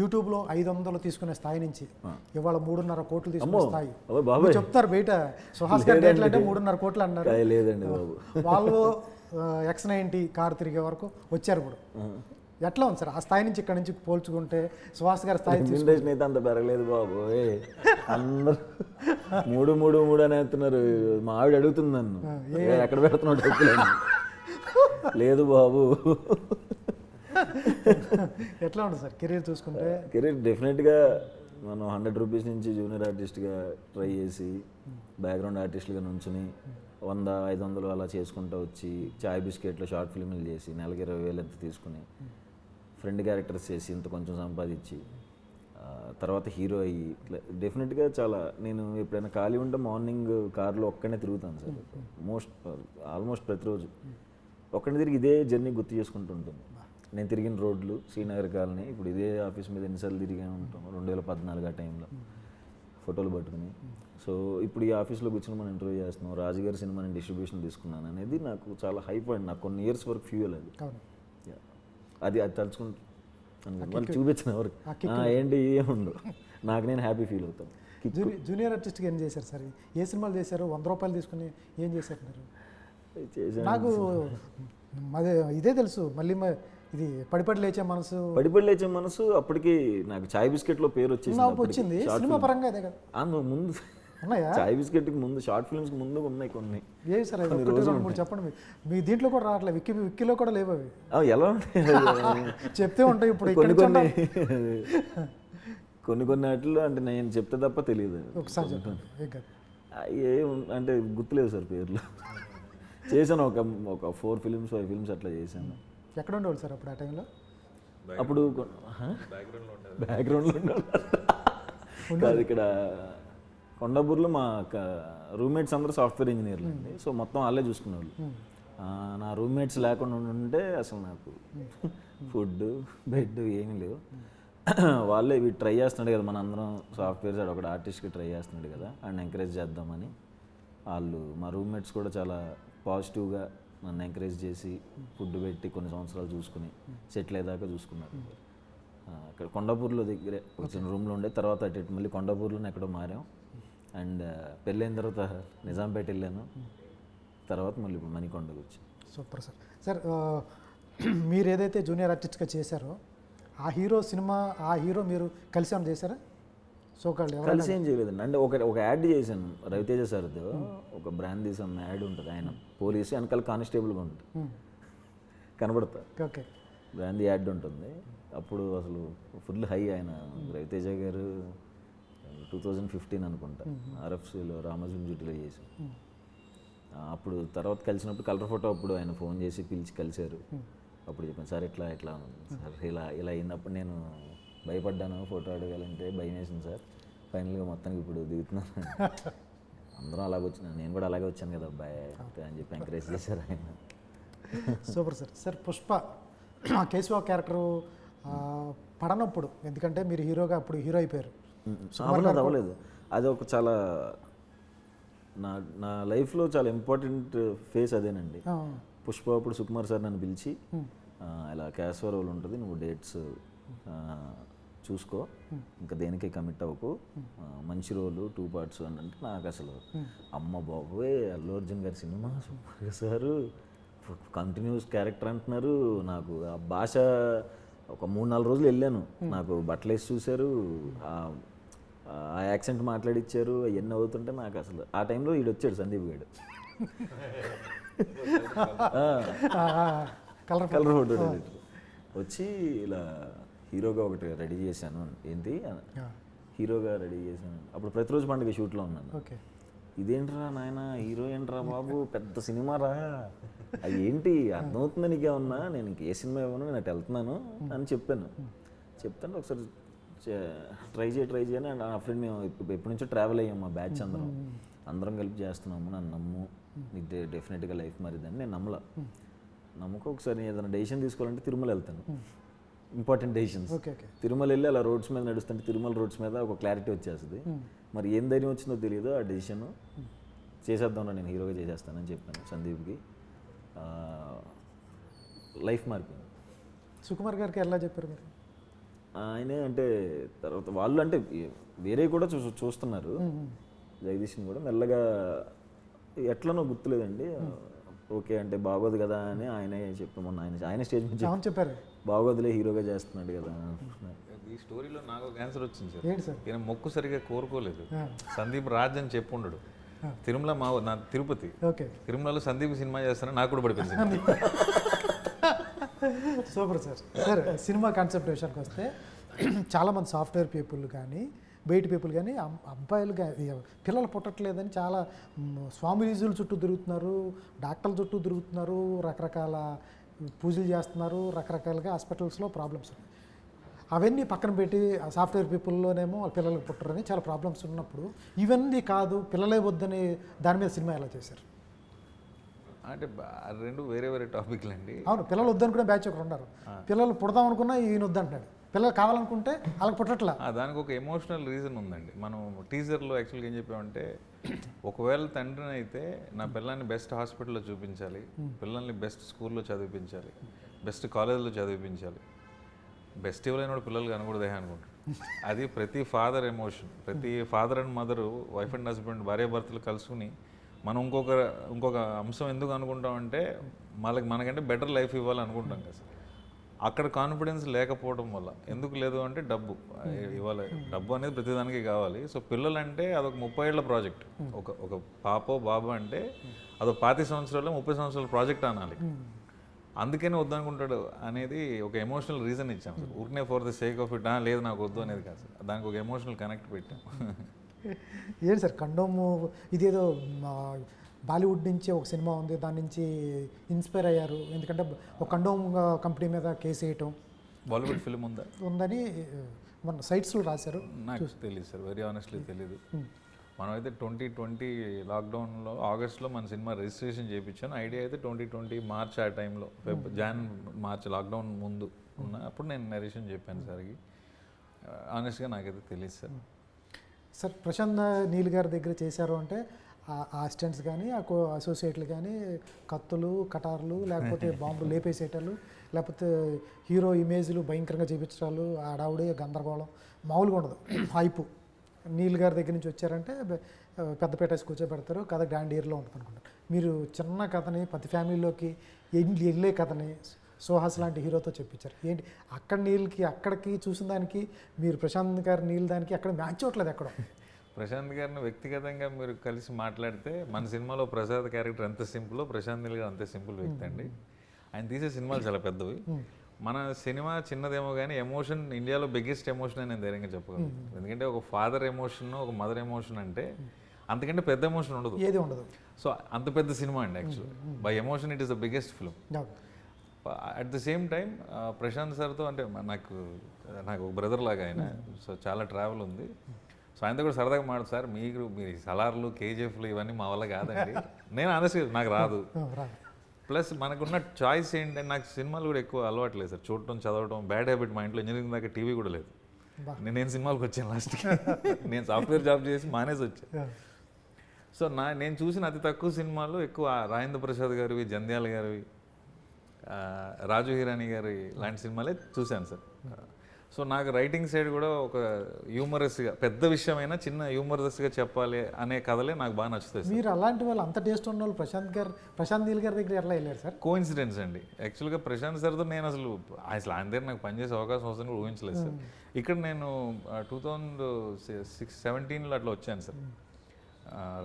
యూట్యూబ్లో 500 తీసుకునే స్థాయి నుంచి ఇవాళ 3.5 కోట్లు తీసుకునే స్థాయి బాబాయ్ చెప్తారు బయట. సుహాస్ గారి డేట్లు అంటే 3.5 కోట్లు అన్నారు. లేదండి బాబు, వాళ్ళు X90 కార్ తిరిగే వరకు వచ్చారు. ఇప్పుడు ఎట్లా ఉంది సార్ ఆ స్థాయి నుంచి ఇక్కడ నుంచి పోల్చుకుంటే సుహాస్ గారి స్థాయి? జనరేషన్ అయితే అంత పెరగలేదు బాబు. అందరు 3 అని అంటున్నారు. మా ఆవిడ అడుగుతుంది నన్ను, ఎక్కడ పెడుతున్నావు డబ్బులు? లేదు బాబు. ఎట్లా ఉంటుంది సార్ కెరీర్ చూసుకుంటే? కెరీర్ డెఫినెట్గా మనం 100 రూపీస్ నుంచి జూనియర్ ఆర్టిస్ట్గా ట్రై చేసి బ్యాక్గ్రౌండ్ ఆర్టిస్ట్గా నుంచుని 100, 500 అలా చేసుకుంటూ వచ్చి చాయ్ బిస్కెట్లో షార్ట్ ఫిల్మ్లు చేసి నెలకి 20,000 ఎంత తీసుకుని ఫ్రెండ్ క్యారెక్టర్స్ చేసి ఇంత కొంచెం సంపాదించి తర్వాత హీరో అయ్యి డెఫినెట్గా చాలా. నేను ఎప్పుడైనా ఖాళీ ఉంటే మార్నింగ్ కార్లో ఒక్కనే తిరుగుతాను సార్. ఆల్మోస్ట్ ప్రతిరోజు ఒక్కడిని తిరిగి ఇదే జర్నీ గుర్తు చేసుకుంటూ ఉంటుంది. నేను తిరిగిన రోడ్లు శ్రీనగర్ కాలనీ, ఇప్పుడు ఇదే ఆఫీస్ మీద ఎన్నిసార్లు తిరిగానే ఉంటాం 2014 ఆ టైంలో ఫోటోలు పట్టుకుని. సో ఇప్పుడు ఈ ఆఫీస్లో కూర్చొని మనం ఇంటర్వ్యూ చేస్తున్నాం, రాజుగారి సినిమాని డిస్ట్రిబ్యూషన్ తీసుకున్నాను అనేది నాకు చాలా హై పాయింట్. నాకు కొన్ని ఇయర్స్ వరకు ఫ్యూయల్ అది తలుచుకుంటూ వాళ్ళు చూపించిన ఎవరికి ఏంటి ఏముండదు, నాకు నేను హ్యాపీ ఫీల్ అవుతాను. జూనియర్ ఆర్టిస్ట్గా ఏం చేశారు సార్? ఏ సినిమాలు చేశారు? 100 రూపాయలు తీసుకుని ఏం చేశారు మీరు? నాకు అదే ఇదే తెలుసు. మళ్ళీ ఇది పడిపడి లేచే మనసు అప్పటికి నాకు చాయ్ బిస్కెట్లో పేరు వచ్చింది. సినిమా పరంగా అదే కదా ముందు ఉన్నాయా? చాయ్ బిస్కెట్కి ముందు షార్ట్ ఫిల్మ్స్కి ముందు ఉన్నాయి కొన్ని. ఏ సార్ చెప్పండి. మీ దీంట్లో కూడా రావట్లేదు, విక్కీలో కూడా లేవు అవి. ఎలా ఉంటాయి చెప్తే ఉంటాయి. ఇప్పుడు కొన్ని వాటిల్లో అంటే నేను చెప్తే తప్ప తెలియదు. ఒకసారి చెప్పండి. అంటే గుర్తులేవు సార్ పేర్లు. చేశాను ఒక 4 ఫిల్మ్స్ 5 ఫిల్మ్స్ అట్లా చేశాను. ఎక్కడ ఉండేవాళ్ళు సార్ అప్పుడు ఆ టైంలో? అప్పుడు బ్యాక్గ్రౌండ్లో ఉండేవాళ్ళు. ఇక్కడ కొండాపూర్లో మా రూమ్మేట్స్ అందరూ సాఫ్ట్వేర్ ఇంజనీర్లు అండి. సో మొత్తం వాళ్ళే చూసుకునేవాళ్ళు. నా రూమ్మేట్స్ లేకుండా ఉంటే అసలు నాకు ఫుడ్ బెడ్ ఏమీ లేవు. వాళ్ళే వీడు ట్రై చేస్తున్నాడు కదా, మన అందరం సాఫ్ట్వేర్ సైడ్ ఒకటి ఆర్టిస్ట్కి ట్రై చేస్తున్నాడు కదా, అండ్ ఎంకరేజ్ చేద్దామని వాళ్ళు మా రూమ్మేట్స్ కూడా చాలా పాజిటివ్గా నన్ను ఎంకరేజ్ చేసి ఫుడ్ పెట్టి కొన్ని సంవత్సరాలు చూసుకుని సెటిల్ అయ్యేదాకా చూసుకున్నారు. ఇక్కడ కొండాపూర్లో దగ్గరే ఒక చిన్న రూమ్లో ఉండే, తర్వాత అటు మళ్ళీ కొండాపూర్లోనే ఎక్కడో మారాం. అండ్ పెళ్ళైన తర్వాత నిజాంపేట వెళ్ళాను, తర్వాత మళ్ళీ ఇప్పుడు మణికొండకు వచ్చి. Super sir. సార్ మీరు ఏదైతే జూనియర్ ఆర్టిస్ట్గా చేశారో ఆ హీరో మీరు కలిసి ఏమైనా చేశారా? కలిసి ఏం చేయలేదండి. అంటే ఒక యాడ్ చేశాను రవితేజ సార్తో. ఒక బ్రాండ్ తీసాను యాడ్ ఉంటుంది, ఆయన పోలీసు వెనకాల కానిస్టేబుల్గా ఉంటుంది, కనబడతా. ఓకే, బ్రాండ్ యాడ్ ఉంటుంది. అప్పుడు అసలు ఫుల్ హై ఆయన రవితేజ గారు 2015 అనుకుంటా RFCలో రామోజీ డ్యూటీలో చేశాను. అప్పుడు తర్వాత కలిసినప్పుడు కలర్ ఫోటో అప్పుడు ఆయన ఫోన్ చేసి పిలిచి కలిశారు. అప్పుడు చెప్పాను, సార్ ఇట్లా సార్ ఇలా అయినప్పుడు నేను భయపడ్డాను, ఫోటో అడగాలంటే భయం వేసింది సార్, ఫైనల్గా మొత్తానికి ఇప్పుడు దిగుతున్నాను. అందరం అలాగే వచ్చినాను, నేను కూడా అలాగే వచ్చాను కదా అబ్బాయి అని చెప్పి ఎంకరేజ్ చేశారు ఆయన. Super sir. Sir Pushpa Keshava character పడనప్పుడు, ఎందుకంటే మీరు హీరోగా అప్పుడు హీరో అయిపోయారు. అవ్వలేదు. అది ఒక చాలా నా లైఫ్లో చాలా ఇంపార్టెంట్ ఫేస్ అదేనండి. పుష్ప అప్పుడు సుకుమార్ సార్ నన్ను పిలిచి ఇలా కేశవ రోల్ ఉంటుంది, నువ్వు డేట్స్ చూసుకో, ఇంకా దేనికి కమిట్ అవ్వకు, మంచి రోలు 2 parts అని అంటే నాకు అసలు అమ్మ బాబోయ్ అల్లు అర్జున్ గారి cinema super sir, continuous character అంటున్నారు. నాకు ఆ భాష ఒక 3-4 రోజులు వెళ్ళాను, నాకు బట్టలు వేసి చూశారు, ఆ యాక్సెంట్ మాట్లాడిచ్చారు, అవన్నీ అవుతుంటే నాకు అసలు ఆ టైంలో వీడు వచ్చాడు సందీప్ గారు, కలర్ ఫోటో ఎడిటర్ వచ్చి ఇలా హీరోగా ఒకటి రెడీ చేశాను. ఏంటి హీరోగా రెడీ చేశాను. అప్పుడు ప్రతిరోజు పండుగ షూట్లో ఉన్నాను. ఇదేంట్రా నాయన హీరో ఏంట్రా బాబు, పెద్ద సినిమా రా, అది ఏంటి అర్థమవుతుందా నీకేమన్నా, నేను ఇంకే సినిమా ఇవ్వను, నేను అటు వెళ్తున్నాను అని చెప్పాను. చెప్తాను ఒకసారి ట్రై చేయని. అండ్ నా ఫ్రెండ్ మేము ఎప్పటి నుంచో ట్రావెల్ అయ్యాము, మా బ్యాచ్ అందరం కలిపి చేస్తున్నాము, నన్ను నమ్ము, నీకు డెఫినెట్గా లైఫ్ మారిద్దని. నేను నమ్మకం ఒకసారి ఏదైనా డెసిషన్ తీసుకోవాలంటే తిరుమల వెళ్తాను, ఇంపార్టెంట్ డెసిషన్స్. తిరుమల వెళ్ళి అలా రోడ్స్ మీద నడుస్తుంటే తిరుమల రోడ్స్ మీద ఒక క్లారిటీ వచ్చేస్తుంది. మరి ఏం ధైర్యం వచ్చిందో తెలియదు, ఆ డెసిషన్ చేసేద్దాం, నేను హీరోగా చేసేస్తానని చెప్పాను సందీప్కి. లైఫ్ మారిపోయింది. సుకుమార్ గారికి ఎలా చెప్పారు మీరు? ఆయనే అంటే తర్వాత వాళ్ళు అంటే వేరే కూడా చూస్తున్నారు జగదీష్ని కూడా మెల్లగా ఎట్లనో గుర్తులేదండి. ఓకే అంటే బాగోదు కదా అని ఆయనే చెప్పి మొన్న ఆయన స్టేజ్ మీద చెప్పారు బాగోదులే హీరోగా చేస్తున్నాడు కదా. ఈ స్టోరీలో నాకు ఒక ఆన్సర్ వచ్చింది ఏంటి సార్. సార్? ఈయన మొక్కు సరిగా కోరుకోలేదు. సందీప్ రాజ్ అని చెప్పుండడు. తిరుమల నా తిరుపతి, ఓకే, తిరుమలలో సందీప్ సినిమా చేస్తానని నాకు కూడా పడిపోయింది. Super sir. Sir cinema concept విషయానికి వస్తే చాలామంది సాఫ్ట్వేర్ పీపుల్ కానీ బయట పీపుల్ కానీ అబ్బాయిలు పిల్లలు పుట్టట్లేదని చాలా స్వామిలీజుల చుట్టూ తిరుగుతున్నారు, డాక్టర్ల చుట్టూ తిరుగుతున్నారు, రకరకాల పూజలు చేస్తున్నారు, రకరకాలుగా హాస్పిటల్స్లో ప్రాబ్లమ్స్ ఉన్నాయి. అవన్నీ పక్కన పెట్టి సాఫ్ట్వేర్ పీపుల్లోనేమో వాళ్ళ పిల్లలకు పుట్టరని చాలా ప్రాబ్లమ్స్ ఉన్నప్పుడు ఇవన్నీ కాదు పిల్లలే వద్దని దాని మీద సినిమా ఎలా చేశారు? అంటే రెండు వేరే వేరే టాపిక్లు అండి. అవును, పిల్లలు వద్దనుకునే బ్యాచ్ ఒకరు ఉన్నారు. పిల్లలు పుడదాం అనుకున్నా ఈయన వద్దంటున్నాడు, పిల్లలు కావాలనుకుంటే వాళ్ళకి పుట్టట్లా. దానికి ఒక ఎమోషనల్ రీజన్ ఉందండి. మనం టీజర్లో యాక్చువల్గా ఏం చెప్పామంటే, ఒకవేళ తండ్రిని అయితే నా పిల్లల్ని బెస్ట్ హాస్పిటల్లో చూపించాలి, పిల్లల్ని బెస్ట్ స్కూల్లో చదివించాలి, బెస్ట్ కాలేజీలో చదివించాలి, బెస్ట్ ఎవరైనా పిల్లలు కనకూడదే అనుకుంటారు. అది ప్రతి ఫాదర్ ఎమోషన్. ప్రతి father and mother, wife and husband, భార్యాభర్తలు కలుసుకుని మనం ఇంకొక అంశం ఎందుకు అనుకుంటామంటే మనకంటే బెటర్ లైఫ్ ఇవ్వాలి అనుకుంటాం కదా. అక్కడ కాన్ఫిడెన్స్ లేకపోవడం వల్ల. ఎందుకు లేదు అంటే డబ్బు ఇవ్వాలి, డబ్బు అనేది ప్రతిదానికి కావాలి. సో పిల్లలు అంటే అదొక 30 ఏళ్ల ప్రాజెక్ట్. ఒక పాపో బాబు అంటే అదొక 25 సంవత్సరాలు 30 సంవత్సరాల ప్రాజెక్ట్ అనాలి. అందుకనే వద్దనుకుంటాడు అనేది ఒక ఎమోషనల్ రీజన్ ఇచ్చాం. ఊరికనే for the sake of it లేదు నాకు వద్దు అనేది కాదు, దానికి ఒక ఎమోషనల్ కనెక్ట్ పెట్టాం. ఏంటి సార్ కండోము ఇదేదో బాలీవుడ్ నుంచి ఒక సినిమా ఉంది, దాని నుంచి ఇన్స్పైర్ అయ్యారు. ఎందుకంటే ఒక కండోమ్ కంపెనీ మీద కేసు వేయటం బాలీవుడ్ ఫిల్మ్ ఉందని మన సైట్స్లో రాశారు. నాకు తెలియదు సార్, వెరీ ఆనెస్ట్లీ తెలీదు. మనమైతే 2020 లాక్డౌన్లో ఆగస్ట్లో మన సినిమా రిజిస్ట్రేషన్ చేయించాను. ఐడియా అయితే 2020 మార్చ్ ఆ టైంలో, మార్చ్ లాక్డౌన్ ముందు అప్పుడు నేను నరేషన్ చెప్పాను సార్కి. ఆనెస్ట్గా నాకైతే తెలియదు సార్. సార్ ప్రశాంత్ నీల్ గారి దగ్గర చేశారు అంటే ఆ అసిస్టెంట్స్ కానీ ఆ అసోసియేట్లు కానీ కత్తులు కటార్లు లేకపోతే బాంబులు లేపేసేటాలు లేకపోతే హీరో ఇమేజ్లు భయంకరంగా చేయించడాలు ఆడావుడే గందరగోళం మామూలుగా ఉండదు. హైపు నీల్ గారి దగ్గర నుంచి వచ్చారంటే పెద్ద పెట్టేసి కూర్చోబెడతారు, కథ గ్రాండ్ ఇయర్లో ఉంటుంది అనుకుంటారు. మీరు చిన్న కథని ప్రతి ఫ్యామిలీలోకి వెళ్ళే కథని సుహాస్ లాంటి హీరోతో చెప్పించారు. ఏంటి అక్కడ నీళ్ళకి అక్కడికి చూసిన దానికి మీరు ప్రశాంత్ గారి నీళ్ళు దానికి అక్కడ మ్యాచ్ అవ్వట్లేదు. ఎక్కడ ప్రశాంత్ గారిని వ్యక్తిగతంగా మీరు కలిసి మాట్లాడితే మన సినిమాలో ప్రసాద్ క్యారెక్టర్ ఎంత సింపుల్, ప్రశాంత్ నీల్ గారు అంతే సింపుల్ వ్యక్తి అండి. ఆయన తీసే సినిమాలు చాలా పెద్దవి. మన సినిమా చిన్నదేమో కానీ ఎమోషన్ ఇండియాలో బిగ్గెస్ట్ ఎమోషన్ అని నేను ధైర్యంగా చెప్పగలను. ఎందుకంటే ఒక ఫాదర్ ఎమోషన్, ఒక మదర్ ఎమోషన్ అంటే అంతకంటే పెద్ద ఎమోషన్ ఉండదు, ఏది ఉండదు. సో అంత పెద్ద సినిమా అండి actually. By emotion it is the biggest film. At the same time Prashanth సార్తో అంటే నాకు ఒక బ్రదర్ లాగా ఆయన. సో చాలా ట్రావెల్ ఉంది. సో ఆయనతో కూడా సరదాగా మాట్లాడు, సార్ మీరు సలార్లు కేజీఎఫ్లు ఇవన్నీ మా వల్ల కాదండి. నేను అనసి నాకు రాదు. ప్లస్ మనకున్న చాయిస్ ఏంటంటే నాకు సినిమాలు కూడా ఎక్కువ అలవాటు లేదు సార్, చూడటం చదవడం బ్యాడ్ హ్యాబిట్. మా ఇంట్లో ఇంజనీరింగ్ దాకా టీవీ కూడా లేదు. నేను సినిమాలకు వచ్చాను లాస్ట్కి. నేను సాఫ్ట్వేర్ జాబ్ చేసి మానేసి వచ్చాను. సో నేను చూసిన అతి తక్కువ సినిమాలు ఎక్కువ రాజేంద్ర ప్రసాద్ గారివి, జంధ్యాల గారివి, రాజు హిరానీ గారి లాంటి సినిమాలే చూశాను సార్. సో నాకు రైటింగ్ సైడ్ కూడా ఒక హ్యూమరస్గా పెద్ద విషయమైనా చిన్న హ్యూమరస్గా చెప్పాలి అనే కథలే నాకు బాగా నచ్చుతాయి. మీరు అలాంటి వాళ్ళు అంత టేస్ట్ ఉన్న వాళ్ళు ప్రశాంత్ నీల్ గారి దగ్గర ఎలా వెళ్ళారు సార్? కోఇన్సిడెన్స్ అండి. యాక్చువల్గా ప్రశాంత్ సార్తో నేను అసలు ఆయన దగ్గర నాకు పనిచేసే అవకాశం వస్తుంది కూడా ఊహించలేదు సార్. ఇక్కడ నేను 2017లో అట్లా వచ్చాను సార్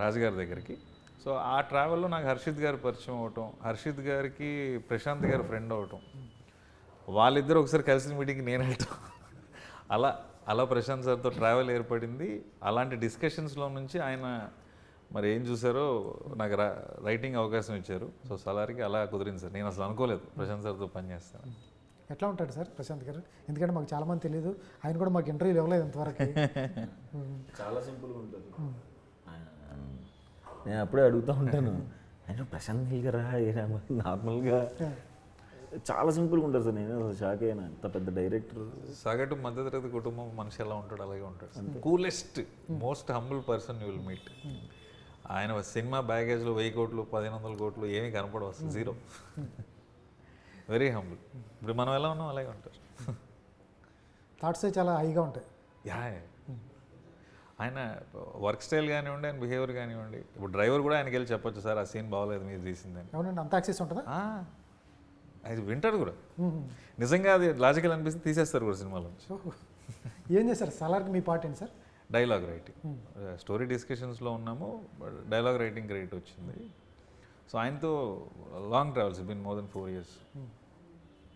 రాజుగారి దగ్గరికి. సో ఆ ట్రావెల్లో నాకు హర్షిత్ గారు పరిచయం అవటం, హర్షిత్ గారికి ప్రశాంత్ గారు ఫ్రెండ్ అవటం, వాళ్ళిద్దరు ఒకసారి కలిసిన మీటింగ్కి నేను వెళ్ళటం, అలా ప్రశాంత్ సార్తో ట్రావెల్ ఏర్పడింది. అలాంటి డిస్కషన్స్లో నుంచి ఆయన మరి ఏం చూసారో నాకు రైటింగ్ అవకాశం ఇచ్చారు. సో సలార్కి అలా కుదిరింది సార్. నేను అసలు అనుకోలేదు ప్రశాంత్ సార్తో పనిచేస్తాను. ఎట్లా ఉంటాడు సార్ ప్రశాంత్ గారు? ఎందుకంటే మాకు చాలామంది తెలియదు, ఆయన కూడా మాకు ఇంటర్వ్యూలు ఇవ్వలేదు ఇంతవరకు. చాలా సింపుల్గా ఉంటుంది. నేను అప్పుడే అడుగుతూ ఉంటాను, ఆయన ప్రశాంత్ నీల్ గారా నార్మల్గా చాలా సింపుల్గా ఉంటారు సార్. నేను షాక్ అయినా, అంత పెద్ద డైరెక్టర్. సగటు మధ్యతరగతి కుటుంబం మనిషి ఎలా ఉంటాడు అలాగే ఉంటాడు. Coolest most humble person you will meet. ఆయన సినిమా బ్యాగేజ్లో 1000 కోట్లు 1500 కోట్లు ఏమీ కనపడవు అసలు, జీరో. Very humble. ఇప్పుడు మనం ఎలా ఉన్నాం అలాగే ఉంటారు. థాట్సే చాలా హైగా ఉంటాయి. యా ఆయన వర్క్ స్టైల్ కానివ్వండి, ఆయన బిహేవియర్ కానివ్వండి. ఇప్పుడు డ్రైవర్ కూడా ఆయనకి వెళ్ళి చెప్పొచ్చు, సార్ ఆ సీన్ బాగోలేదు మీరు తీసిందని. అవునండి, అంత యాక్సెస్ ఉంటుందా? అది వింటాడు కూడా. నిజంగా అది లాజికల్ అనిపిస్తే తీసేస్తారు కూడా సినిమాలో. ఏం చేశారు సలార్కి? మీ పార్ట్ ఏంటి సార్? Dialogue writing. స్టోరీ డిస్కషన్స్లో ఉన్నాము, డైలాగ్ రైటింగ్ క్రెడిట్ వచ్చింది. సో ఆయనతో long travels been more than 4 years.